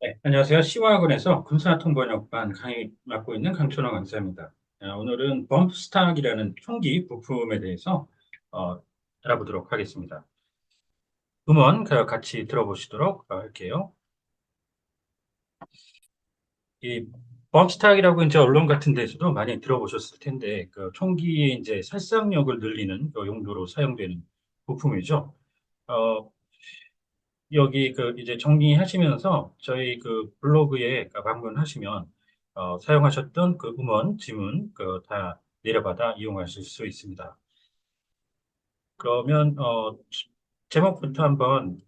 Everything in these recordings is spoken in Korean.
네, 안녕하세요. 시화학원에서 군사통번역반 강의 맡고 있는 강춘호 강사입니다. 오늘은 범프스탁이라는 총기 부품에 대해서 어, 알아보도록 하겠습니다. 음원 같이 들어보시도록 할게요. 이 범프스탁이라고 이제 언론 같은 데서도 많이 들어보셨을 텐데, 그 총기의 이제 살상력을 늘리는 그 용도로 사용되는 부품이죠. 어, 여기 그 이제 정리하시면서 저희 그 블로그에 방문하시면 사용하셨던 그 음원, 지문 그 다 내려받아 이용하실 수 있습니다. 그러면 제목부터 한번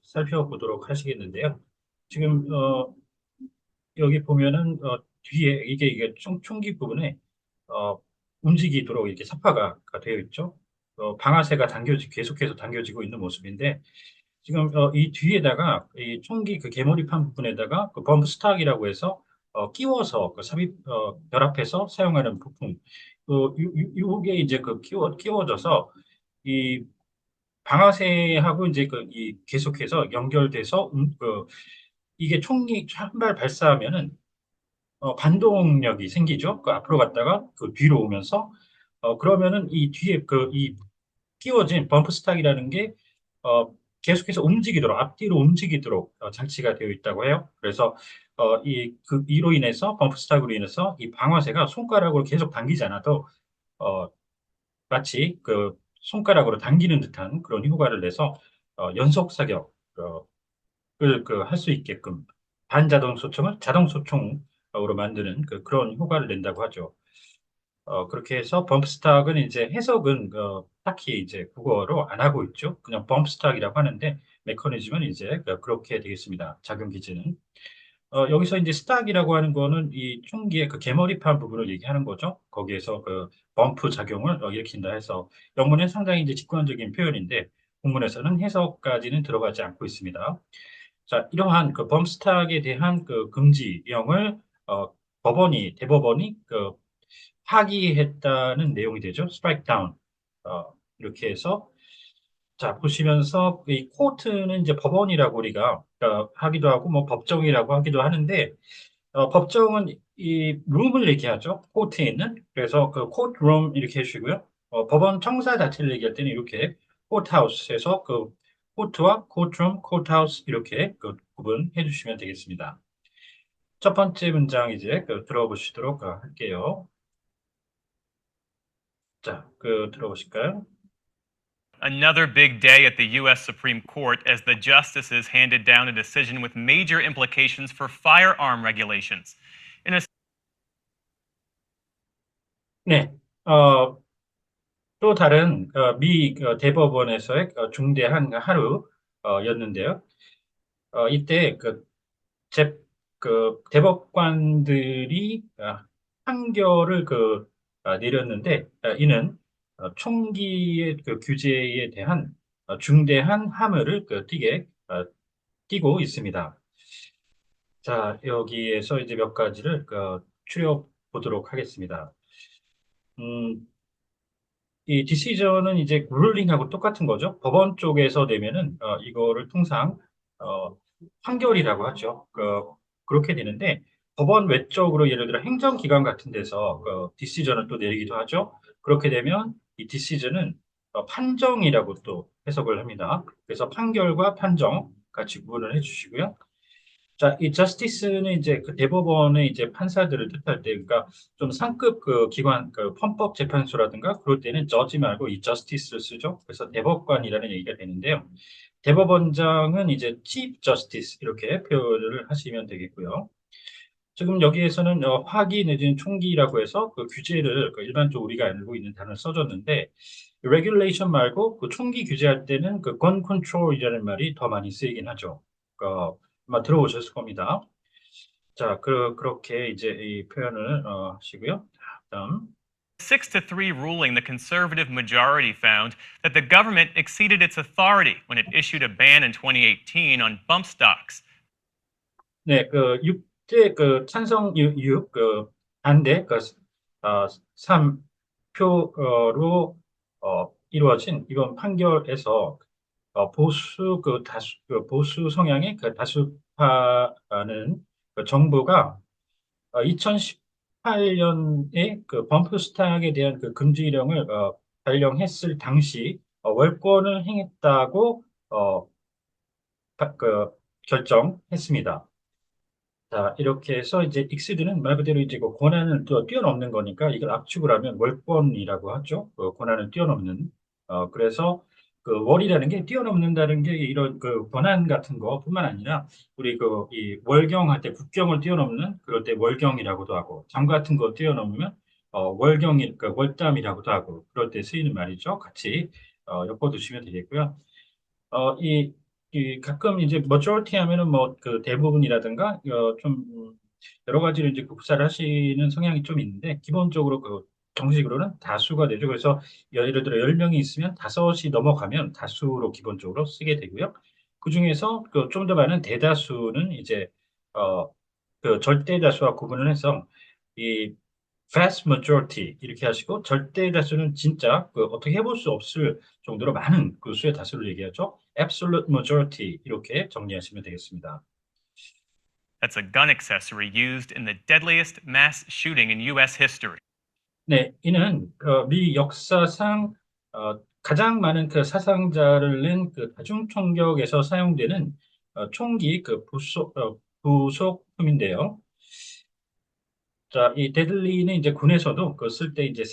살펴보도록 하시겠는데요. 지금 여기 보면은 뒤에 이게 총기 부분에 어, 움직이도록 이렇게 삽화가 되어 있죠. 방아쇠가 계속해서 당겨지고 있는 모습인데 지금 이 뒤에다가 이 총기 그 개머리판 부분에다가 그 범프 스탁이라고 해서 끼워서 그 삽입 결합해서 사용하는 부품. 요게 이제 끼워져서 이 방아쇠하고 이제 이 계속해서 연결돼서 이게 총기 한 발 발사하면은 반동력이 생기죠. 그 앞으로 갔다가 그 뒤로 오면서 그러면은 이 뒤에 이 끼워진 범프 스탁이라는 게 어, 계속해서 움직이도록 앞뒤로 움직이도록 장치가 되어 있다고 해요. 그래서 이로 인해서 범프 스탁으로 인해서 이 방아쇠가 손가락으로 계속 당기지 않아도 어, 마치 그 손가락으로 당기는 듯한 그런 효과를 내서 연속 사격을 할 수 있게끔 반자동 소총을 자동 소총으로 만드는 그런 효과를 낸다고 하죠. 그렇게 해서 범프스탁은 이제 해석은 딱히 이제 국어로 안 하고 있죠. 그냥 범프스탁이라고 하는데 메커니즘은 이제 그렇게 되겠습니다. 작용 기제는. 여기서 이제 스탁이라고 하는 거는 이 총기의 그 개머리판 부분을 얘기하는 거죠. 거기에서 그 범프 작용을 일으킨다 해서 영문은 상당히 이제 직관적인 표현인데 본문에서는 해석까지는 들어가지 않고 있습니다. 자, 이러한 그 범스탁에 대한 그 금지령을 대법원이 파기했다는 내용이 되죠. 스트라이크 다운. 이렇게 해서 자, 보시면서 이 코트는 이제 법원이라고 우리가 하기도 하고 뭐 법정이라고 하기도 하는데 법정은 이 룸을 얘기하죠. 코트에 있는. 그래서 그 코트룸 이렇게 해주시고요. 법원 청사 자체를 얘기할 때는 이렇게 코트하우스에서 그 코트와 코트룸, 코트하우스 이렇게 구분해 주시면 되겠습니다. 첫 번째 문장 이제 들어보시도록 할게요. 자, 들어보실까요? Another big day at the U.S. Supreme Court as the justices handed down a decision with major implications for firearm regulations. In a 네. 또 다른 미 대법원에서의 중대한 하루였는데요. 이때 제, 대법관들이 판결을 내렸는데 이는 총기의 규제에 대한 중대한 함을 띠고 있습니다. 자, 여기에서 이제 몇 가지를 추려 보도록 하겠습니다. 음, 이 디시전은 이제 룰링하고 똑같은 거죠. 법원 쪽에서 내면은 이거를 통상 어, 판결이라고 하죠. 그렇게 되는데 법원 외적으로 예를 들어 행정기관 같은 데서 디시전을 또 내리기도 하죠. 그렇게 되면 이 디시전은 판정이라고 또 해석을 합니다. 그래서 판결과 판정 같이 구분을 해주시고요. 자, 이 저스티스는 이제 대법원의 이제 판사들을 뜻할 때, 그러니까 좀 상급 기관, 헌법재판소라든가 그럴 때는 저지 말고 이 저스티스를 쓰죠. 그래서 대법관이라는 얘기가 되는데요. 대법원장은 이제 chief justice 이렇게 표현을 하시면 되겠고요. 지금 여기에서는 화기 내지는 총기라고 해서 그 규제를 일반적으로 우리가 알고 있는 단어를 써줬는데 regulation 말고 그 총기 규제할 때는 그 gun control이라는 말이 더 많이 쓰이긴 하죠. 아마 들어보셨을 겁니다. 자, 그렇게 이제 이 표현을 하시고요. 다음. 6 to 3 ruling, the conservative majority found that the government exceeded its authority when it issued a ban in 2018 on bump stocks. 네, 6대 찬성 6, 반대 3표로 이루어진 이번 판결에서 보수 성향의 그 다수파라는 그 정부가 2018년에 그 범프 스탁에 대한 그 금지령을 발령했을 당시 월권을 행했다고 어, 결정했습니다. 자, 이렇게 해서 이제 익스드는 말 그대로 이제 그 권한을 뛰어넘는 거니까 이걸 압축을 하면 월권이라고 하죠. 그 권한을 뛰어넘는. 그래서 그 월이라는 게 뛰어넘는다는 게 이런 그 권한 같은 거뿐만 아니라 우리 그 이 월경할 때 국경을 뛰어넘는 그럴 때 월경이라고도 하고 장 같은 거 뛰어넘으면 월경이 그 월담이라고도 하고 그럴 때 쓰이는 말이죠. 같이 엮어두시면 되겠고요. 가끔 이제 majority 하면은 뭐 그 대부분이라든가 좀 여러 가지로 이제 구사를 하시는 성향이 좀 있는데 기본적으로 그 정식으로는 다수가 되죠. 그래서 예를 들어 10명이 있으면 다섯이 넘어가면 다수로 기본적으로 쓰게 되고요. 그중에서 그 좀 더 많은 대다수는 이제 어 그 절대 다수와 구분을 해서 이 vast majority 이렇게 하시고 절대 다수는 진짜 그 어떻게 해볼 수 없을 정도로 많은 그 수의 다수를 얘기하죠. absolute majority 이렇게 정리하시면 되겠습니다. That's a gun accessory used in the deadliest mass shooting in U.S. history. 네, 이는 미 역사상 가장 많은 그 사상자를 낸 그 다중총격에서 사용되는 총기 그 부속품인데요. 자, 이 데들리는 이제 군에서도 그 쓸 때 이제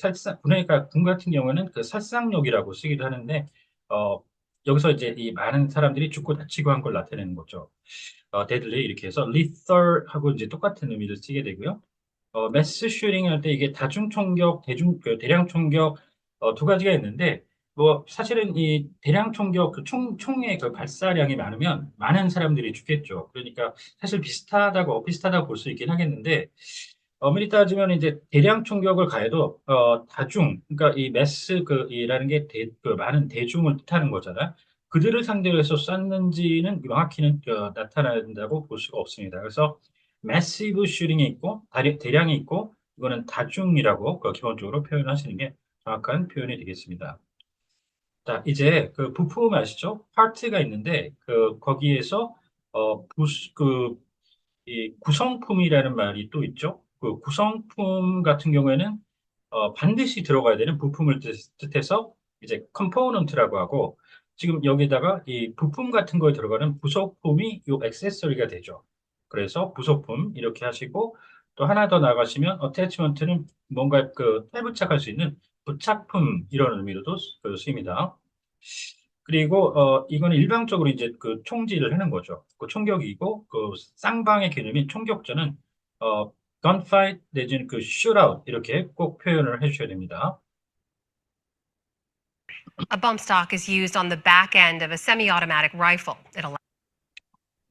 군 같은 경우는 그 살상력이라고 쓰기도 하는데, 어, 여기서 이제 이 많은 사람들이 죽고 다치고 한 걸 나타내는 거죠. 데들리 이렇게 해서 lethal 하고 이제 똑같은 의미를 쓰게 되고요. 매스 슈팅 할 때 이게 다중 총격, 대량 총격 두 가지가 있는데 뭐 사실은 이 대량 총격 그 총의 그 발사량이 많으면 많은 사람들이 죽겠죠. 그러니까 사실 비슷하다고 볼 수 있긴 하겠는데 엄밀히 따지면 이제 대량 총격을 가해도 그러니까 이 매스 이라는 게 그 많은 대중을 뜻하는 거잖아요. 그들을 상대로 해서 쐈는지는 명확히는 나타난다고 볼 수가 없습니다. 그래서 매시브 슈팅이 있고 대량이 있고 이거는 다중이라고 기본적으로 표현하시는 게 정확한 표현이 되겠습니다. 자, 이제 그 부품 아시죠? 파트가 있는데 그 거기에서 이 구성품이라는 말이 또 있죠. 그 구성품 같은 경우에는 반드시 들어가야 되는 부품을 뜻해서 이제 컴포넌트라고 하고 지금 여기다가 이 부품 같은 거에 들어가는 부속품이 요 액세서리가 되죠. 그래서 부속품 이렇게 하시고 또 하나 더 나가시면 어태치먼트는 뭔가 그 탈부착할 수 있는 부착품 이런 의미로도 쓰입니다. 그리고 이거는 일방적으로 이제 그 총질을 하는 거죠. 그 총격이고 그 쌍방의 개념인 총격전은 gunfight 내지는 그 shootout 이렇게 꼭 표현을 해주셔야 됩니다. A bump stock is used on the back end of a semi-automatic rifle. It allows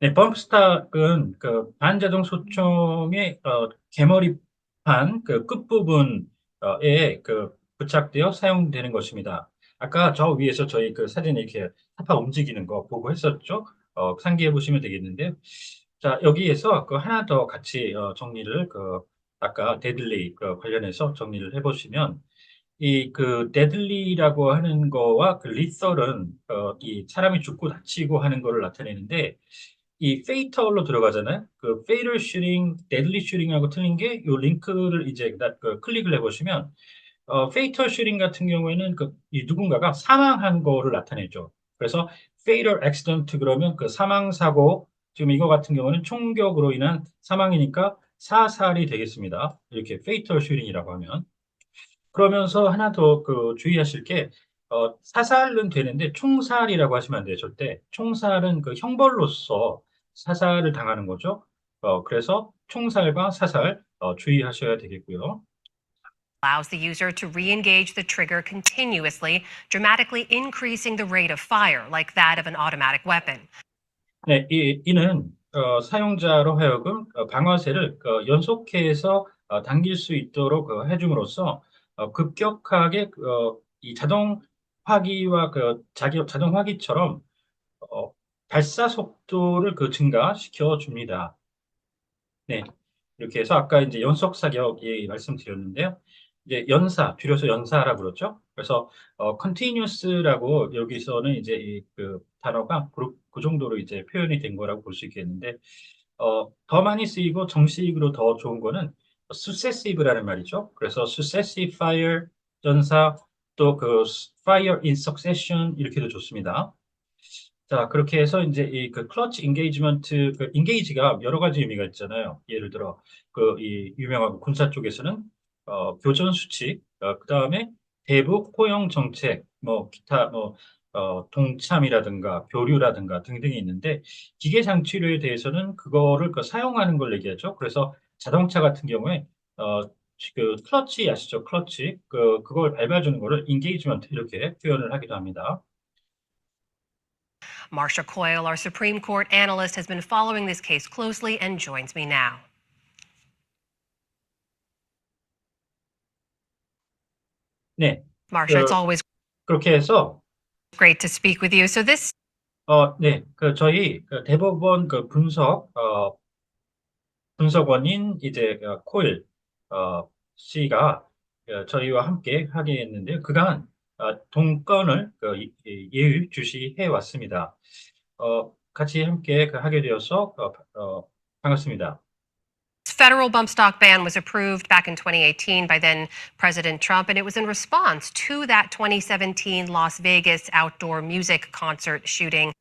네, 펌프스탁은 그 반자동 소총의 개머리판 그 끝부분에 그 부착되어 사용되는 것입니다. 아까 저 위에서 저희 그 사진에 이렇게 사파 움직이는 거 보고 했었죠? 상기해 보시면 되겠는데요. 자, 여기에서 그 하나 더 같이 정리를 아까 데들리 관련해서 정리를 해 보시면 이 그 데들리라고 하는 거와 그 리설은 이 사람이 죽고 다치고 하는 거를 나타내는데 이 페이털로 들어가잖아요. 그 페이럴 슈팅, 데들리 슈팅하고 틀린 게 요 링크를 이제 클릭을 해보시면 페이털 슈팅 같은 경우에는 이 누군가가 사망한 거를 나타내죠. 그래서 fatal accident 그러면 그 사망 사고 지금 이거 같은 경우는 총격으로 인한 사망이니까 사살이 되겠습니다. 이렇게 fatal shooting이라고 하면. 그러면서 하나 더 주의하실 게 사살은 되는데 총살이라고 하시면 안 돼요. 절대. 총살은 그 형벌로서 사살을 당하는 거죠. 그래서 총살과 사살 주의하셔야 되겠고요. the user to re-engage the trigger continuously, dramatically increasing the rate of fire, like that of an automatic weapon. 네, 이는 사용자로 하여금 방아쇠를 연속해서 당길 수 있도록 해줌으로써 급격하게 이 자동 화기와 자동 화기처럼 어, 발사 속도를 증가시켜 줍니다. 네, 이렇게 해서 아까 이제 연속 사격 말씀드렸는데요. 이제 연사, 줄여서 연사라고 그러죠. 그래서 continuous라고 여기서는 이제 그 단어가 그 정도로 이제 표현이 된 거라고 볼 수 있겠는데, 더 많이 쓰이고 정식으로 더 좋은 거는 successive라는 말이죠. 그래서 successive fire, 연사, 또 그 fire in succession 이렇게도 좋습니다. 자, 그렇게 해서 이제 이 그 클러치 인게이지먼트, 그 인게이지가 여러 가지 의미가 있잖아요. 예를 들어 그 이 유명한 군사 쪽에서는 교전 수칙, 그다음에 대북 포용 정책, 뭐 기타 뭐 동참이라든가 교류라든가 등등이 있는데 기계 장치류에 대해서는 그거를 그 사용하는 걸 얘기하죠. 그래서 자동차 같은 경우에 그 클러치 아시죠? 클러치 그걸 밟아주는 거를 인게이지먼트 이렇게 표현을 하기도 합니다. Marsha Coyle, our Supreme Court analyst, has been following this case closely and joins me now. 네, Marsha, it's 그, always 그렇게 해서 great to speak with you. So this 네, 그 저희 그 대법원 그 분석원인 이제 코일 씨가 저희와 함께 하게 했는데요. 그간 동건을 예의 주시해 왔습니다. 같이 함께 하게 되어서 반갑습니다. federal bump stock ban was approved back in 2018 by then President Trump, and it was in response to that 2017 Las Vegas outdoor music concert shooting.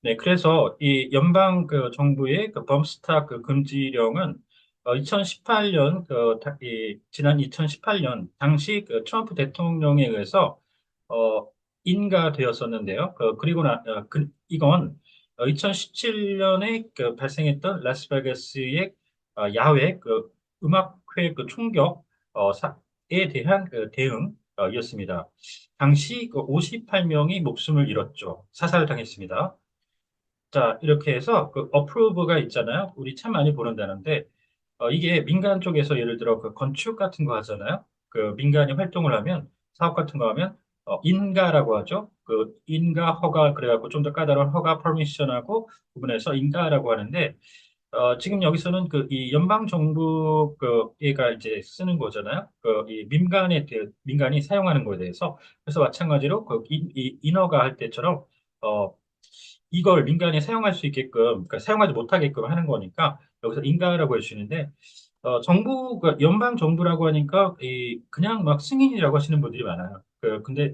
네, 그래서 이 연방 그 정부의 그 범스탁 그 금지령은 2018년 지난 2018년 당시 그 트럼프 대통령에 의해서 어, 인가되었었는데요. 이건 2017년에 그 발생했던 라스베가스의 야외 그 음악회 그 총격 에 대한 그 대응이었습니다. 당시 그 58명이 목숨을 잃었죠. 사살당했습니다. 자, 이렇게 해서 그 어프로브가 있잖아요. 우리 참 많이 보는 단어인데, 이게 민간 쪽에서 예를 들어 그 건축 같은 거 하잖아요. 그 민간이 활동을 하면, 사업 같은 거 하면, 인가라고 하죠. 그 인가, 허가, 그래갖고 좀 더 까다로운 허가, 퍼미션하고 구분해서 인가라고 하는데, 지금 여기서는 그 이 연방 정부 그 얘가 이제 쓰는 거잖아요. 그 이 민간이 사용하는 거에 대해서 그래서 마찬가지로 이 인허가 할 때처럼 어 이걸 민간이 사용할 수 있게끔 그러니까 사용하지 못하게끔 하는 거니까 여기서 인가라고 해주시는데 정부가 연방 정부라고 하니까 그냥 막 승인이라고 하시는 분들이 많아요. 근데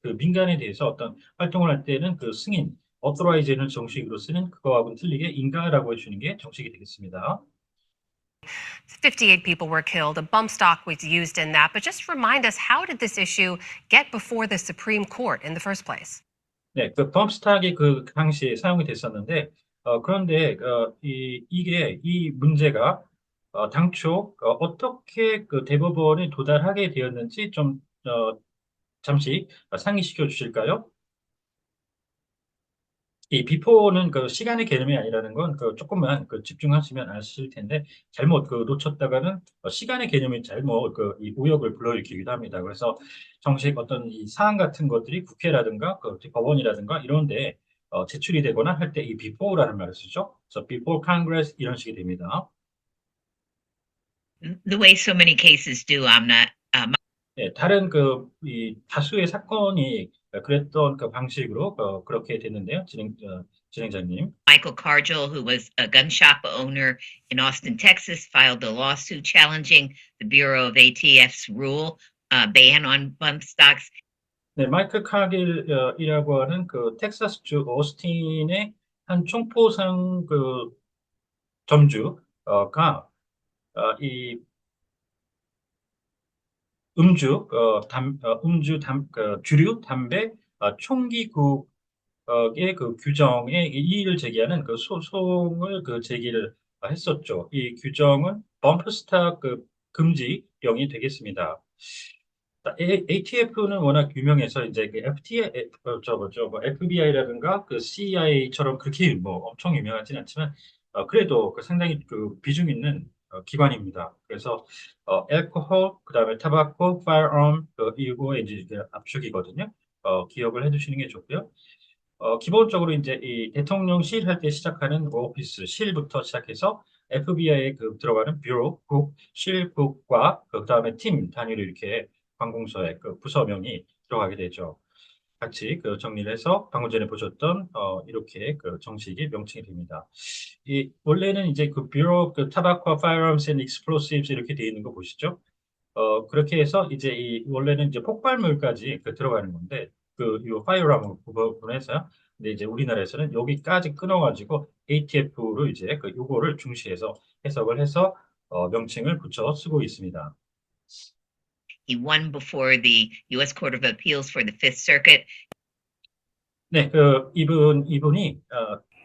그 민간에 대해서 어떤 활동을 할 때는 그 승인 authorize는 정식으로 쓰는 그거하고는 틀리게 인가라고 해주는 게 정식이 되겠습니다. 58 people were killed. A bump stock was used in that. But just remind us, how did this issue get before the Supreme Court in the first place? 네, 그 범스탁이 그 당시에 사용이 됐었는데 그런데 이 문제가 당초 어떻게 그 대법원에 도달하게 되었는지 좀 잠시 상기시켜 주실까요? 이 비포는 그 시간의 개념이 아니라는 건 그 조금만 그 집중하시면 아실 텐데 잘못 그 놓쳤다가는 시간의 개념이 잘못 이 우역을 불러일으키기도 합니다. 그래서 정식 어떤 이 사안 같은 것들이 국회라든가 그 법원이라든가 이런데 제출이 되거나 할 때 이 before라는 말을 쓰죠. 그래서 before Congress 이런 식이 됩니다. The way so many cases do, I'm not. 예, 다른 이 다수의 사건이 그랬던 그 방식으로 그렇게 됐는데요. 진행자님. Michael Cargill, who was a gun shop owner in Austin, Texas, filed a lawsuit challenging the Bureau of ATF's rule ban on bump stocks. 네, 마이클 카길이라고 하는 그 텍사스주 오스틴의 한 총포상 그 점주가 이 주류, 담배, 총기국의 그 규정에 이의를 제기하는 그 소송을 제기를 했었죠. 이 규정은 범프스탁 그 금지령이 되겠습니다. ATF는 워낙 유명해서 이제 그 FBI라든가 그 CIA처럼 그렇게 뭐 엄청 유명하진 않지만 그래도 그 상당히 그 비중 있는 기관입니다. 그래서 알코올, 그다음에 타바코, firearm 이거에 이제 압축이거든요. 기억을 해두시는 게 좋고요. 기본적으로 이제 이 대통령실 할 때 시작하는 오피스 실부터 시작해서 FBI에 들어가는 뷰로, 국, 실국과 그다음에 팀 단위로 이렇게 관공서의 부서명이 들어가게 되죠. 같이 정리를 해서 방금 전에 보셨던 이렇게 정식이 명칭이 됩니다. 이 원래는 이제 뷰로 타바코 Firearms and Explosives 이렇게 되어 있는 거 보시죠? 그렇게 해서 이제 이 원래는 이제 폭발물까지 들어가는 건데 요 파이어라무 부분에서 근데 이제 우리나라에서는 여기까지 끊어가지고 ATF로 이제 요거를 중시해서 해석을 해서 명칭을 붙여 쓰고 있습니다. He won before the U.S. Court of Appeals for the Fifth Circuit. 네, 이분이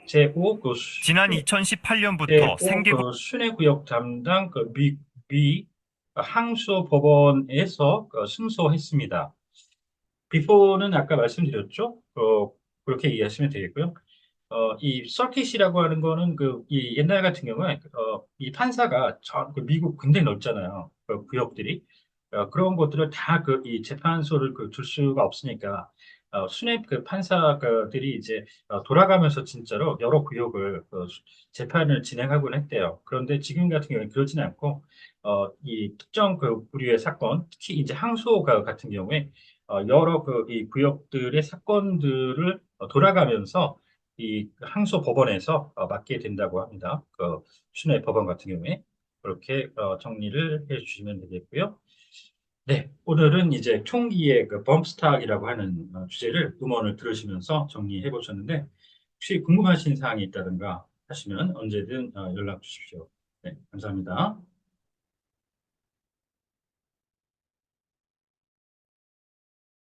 제5 지난 2018년부터 순회구역 담당 미 항소법원에서 승소했습니다. before는 아까 말씀드렸죠? 그렇게 이해하시면 되겠고요. 이 서킷이라고 하는 거는 이 옛날 같은 경우에 이 판사가 미국 굉장히 넓잖아요. 구역들이 그런 것들을 다 이 재판소를 둘 수가 없으니까 순회 판사들이 이제 돌아가면서 진짜로 여러 구역을 재판을 진행하곤 했대요. 그런데 지금 같은 경우는 그렇지는 않고 이 특정 부류의 사건, 특히 이제 항소가 같은 경우에 여러 이 구역들의 사건들을 돌아가면서 이 항소 법원에서 맡게 된다고 합니다. 순회 법원 같은 경우에 그렇게 정리를 해주시면 되겠고요. 네, 오늘은 이제 총기의 범스탁이라고 하는 주제를 음원을 들으시면서 정리해 보셨는데 혹시 궁금하신 사항이 있다든가 하시면 언제든 연락 주십시오. 네, 감사합니다.